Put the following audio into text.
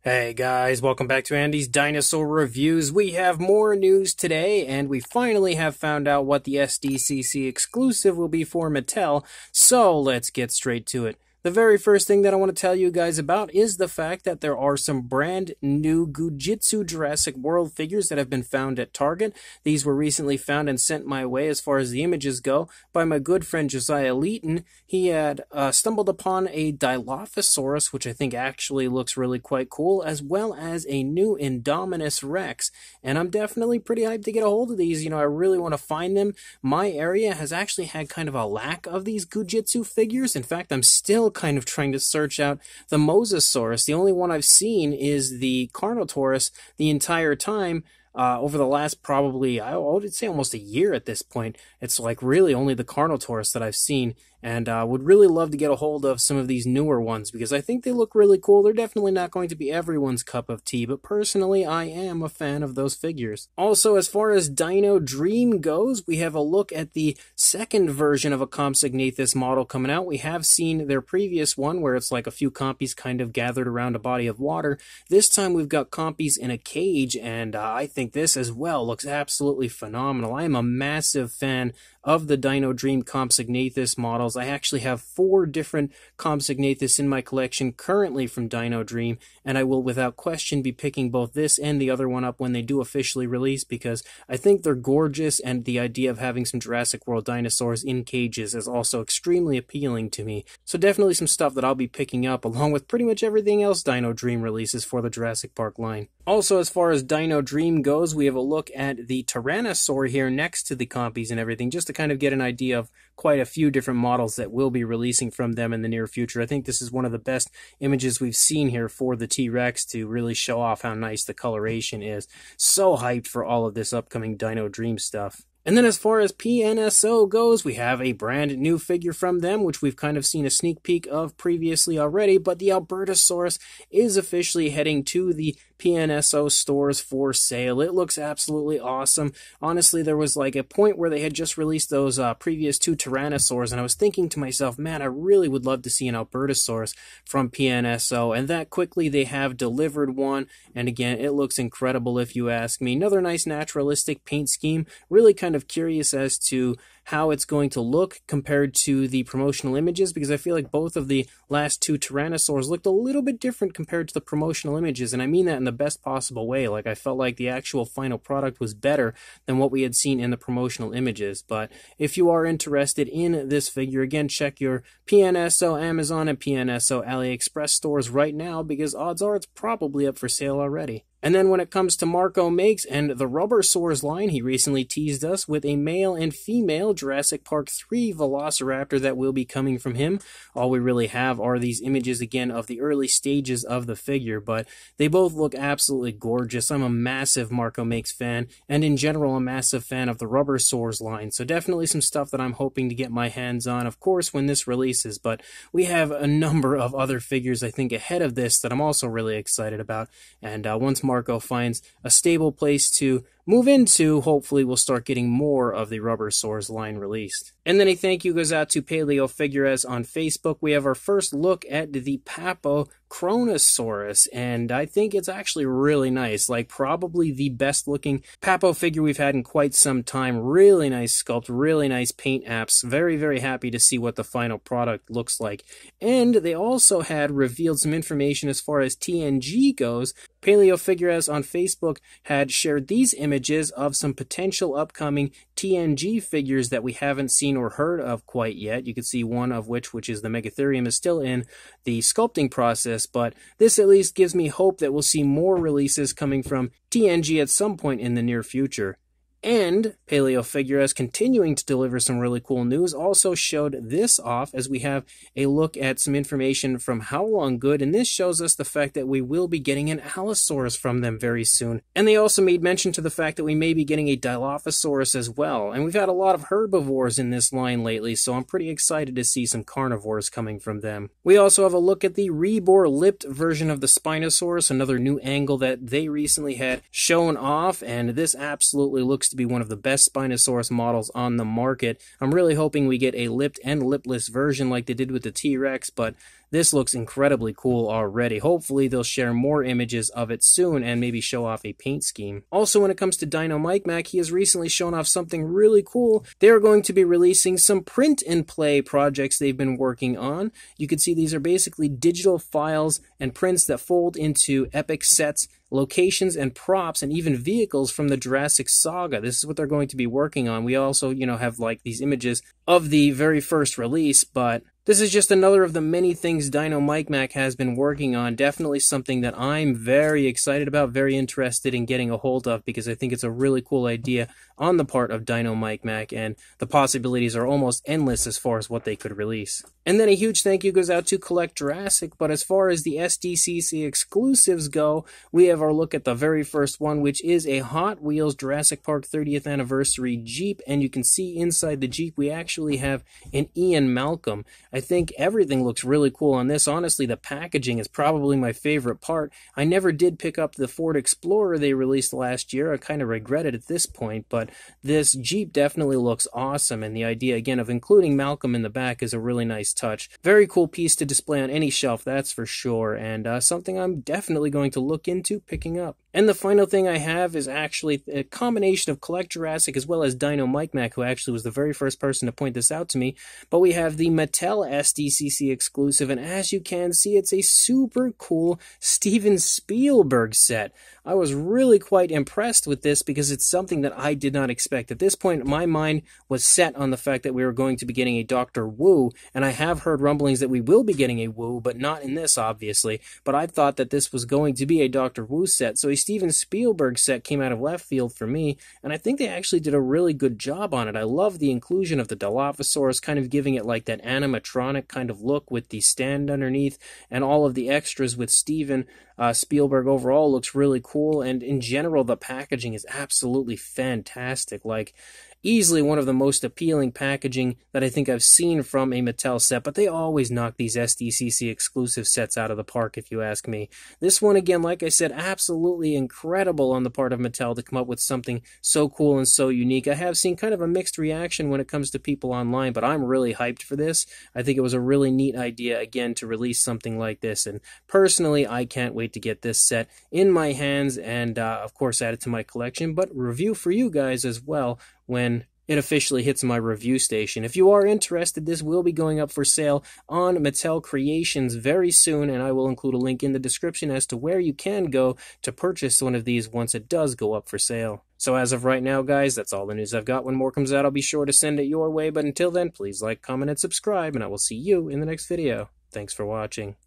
Hey guys, welcome back to Andy's Dinosaur Reviews. We have more news today, and we finally have found out what the SDCC Exclusive will be for Mattel, so let's get straight to it. The very first thing that I want to tell you guys about is the fact that there are some brand new Gujitsu Jurassic World figures that have been found at Target. These were recently found and sent my way as far as the images go by my good friend Josiah Leeton. He had stumbled upon a Dilophosaurus, which I think actually looks really quite cool, as well as a new Indominus Rex. And I'm definitely pretty hyped to get a hold of these. You know, I really want to find them. My area has actually had kind of a lack of these Gujitsu figures. In fact, I'm still kind of trying to search out the Mosasaurus. The only one I've seen is the Carnotaurus the entire time. Over the last probably, I would say almost a year at this point. It's like really only the Carnotaurus that I've seen, and would really love to get a hold of some of these newer ones because I think they look really cool. They're definitely not going to be everyone's cup of tea, but personally I am a fan of those figures. Also, as far as Dino Dream goes, we have a look at the second version of a Compsognathus model coming out. We have seen their previous one where it's like a few compies kind of gathered around a body of water. This time we've got compies in a cage, and I think this as well looks absolutely phenomenal. I am a massive fan of the Dino Dream Compsognathus models. I actually have 4 different Compsognathus in my collection currently from Dino Dream, and I will without question be picking both this and the other one up when they do officially release because I think they're gorgeous, and the idea of having some Jurassic World dinosaurs in cages is also extremely appealing to me. So definitely some stuff that I'll be picking up along with pretty much everything else Dino Dream releases for the Jurassic Park line. Also, as far as Dino Dream goes, we have a look at the Tyrannosaur here next to the compies and everything, just to kind of get an idea of quite a few different models that will be releasing from them in the near future. I think this is one of the best images we've seen here for the T-Rex to really show off how nice the coloration is. So hyped for all of this upcoming Dino Dream stuff. And then as far as Pnso goes, we have a brand new figure from them, which we've kind of seen a sneak peek of previously already, but the Albertosaurus is officially heading to the Pnso stores for sale. It looks absolutely awesome. Honestly, there was like a point where they had just released those previous 2 Tyrannosaurs, and I was thinking to myself, man, I really would love to see an Albertosaurus from Pnso, and that quickly they have delivered one, and again, it looks incredible if you ask me. Another nice naturalistic paint scheme, really kind of curious as to how it's going to look compared to the promotional images, because I feel like both of the last 2 Tyrannosaurs looked a little bit different compared to the promotional images, and I mean that in the best possible way. Like, I felt like the actual final product was better than what we had seen in the promotional images. But if you are interested in this figure, again, check your Pnso Amazon and Pnso AliExpress stores right now, because odds are it's probably up for sale already. And then when it comes to Marco Makes and the Rubbersaurs line, he recently teased us with a male and female Jurassic Park 3 Velociraptor that will be coming from him. All we really have are these images again of the early stages of the figure, but they both look absolutely gorgeous. I'm a massive Marco Makes fan, and in general a massive fan of the Rubbersaurs line, so definitely some stuff that I'm hoping to get my hands on, of course, when this releases. But we have a number of other figures, I think, ahead of this that I'm also really excited about, and once Marco finds a stable place to move into, hopefully we'll start getting more of the Rubbersaurs line released. And then a thank you goes out to Paleo Figures on Facebook. We have our first look at the Papo Kronosaurus, and I think it's actually really nice. Like, probably the best looking Papo figure we've had in quite some time. Really nice sculpt, really nice paint apps. Very, very happy to see what the final product looks like. And they also had revealed some information as far as TNG goes. Paleo Figures on Facebook had shared these images of some potential upcoming TNG figures that we haven't seen or heard of quite yet. You can see one of which is the Megatherium, is still in the sculpting process, but this at least gives me hope that we'll see more releases coming from TNG at some point in the near future. And Paleo Figures, continuing to deliver some really cool news, also showed this off as we have a look at some information from Haolonggoods, and this shows us the fact that we will be getting an Allosaurus from them very soon. And they also made mention to the fact that we may be getting a Dilophosaurus as well. And we've had a lot of herbivores in this line lately, so I'm pretty excited to see some carnivores coming from them. We also have a look at the Rebor lipped version of the Spinosaurus, another new angle that they recently had shown off, and this absolutely looks to to be one of the best Spinosaurus models on the market. I'm really hoping we get a lipped and lipless version like they did with the T-Rex, but this looks incredibly cool already. Hopefully they'll share more images of it soon and maybe show off a paint scheme. Also, when it comes to Dinomikemak, he has recently shown off something really cool. They're going to be releasing some print-and-play projects they've been working on. You can see these are basically digital files and prints that fold into epic sets, locations and props, and even vehicles from the Jurassic saga. This is what they're going to be working on. We also, have like these images of the very first release, but this is just another of the many things Dinomikemak has been working on. Definitely something that I'm very excited about, very interested in getting a hold of, because I think it's a really cool idea on the part of Dinomikemak, and the possibilities are almost endless as far as what they could release. And then a huge thank you goes out to Collect Jurassic, but as far as the SDCC exclusives go, we have our look at the very first one, which is a Hot Wheels Jurassic Park 30th Anniversary Jeep, and you can see inside the Jeep we actually have an Ian Malcolm. I think everything looks really cool on this. Honestly, the packaging is probably my favorite part. I never did pick up the Ford Explorer they released last year. I kind of regret it at this point, but this Jeep definitely looks awesome, and the idea, again, of including Malcolm in the back is a really nice touch. Very cool piece to display on any shelf, that's for sure, and something I'm definitely going to look into picking up. And the final thing I have is actually a combination of Collect Jurassic as well as Dinomikemak, who actually was the very first person to point this out to me. But we have the Mattel SDCC Exclusive, and as you can see, it's a super cool Steven Spielberg set. I was really quite impressed with this because it's something that I did not expect. At this point, my mind was set on the fact that we were going to be getting a Dr. Wu, and I have heard rumblings that we will be getting a Wu, but not in this, obviously. But I thought that this was going to be a Dr. Wu set, so a Steven Spielberg set came out of left field for me, and I think they actually did a really good job on it. I love the inclusion of the Dilophosaurus, kind of giving it like that animatronic kind of look with the stand underneath, and all of the extras with Steven Spielberg overall looks really cool, and in general the packaging is absolutely fantastic. Like, easily one of the most appealing packaging that I think I've seen from a Mattel set, but they always knock these SDCC exclusive sets out of the park, if you ask me. This one, again, like I said, absolutely incredible on the part of Mattel to come up with something so cool and so unique. I have seen kind of a mixed reaction when it comes to people online, but I'm really hyped for this. I think it was a really neat idea, again, to release something like this, and personally, I can't wait to get this set in my hands and, of course, add it to my collection, but review for you guys as well when it officially hits my review station. If you are interested, this will be going up for sale on Mattel Creations very soon, and I will include a link in the description as to where you can go to purchase one of these once it does go up for sale. So as of right now, guys, that's all the news I've got. When more comes out, I'll be sure to send it your way, but until then, please like, comment, and subscribe, and I will see you in the next video. Thanks for watching.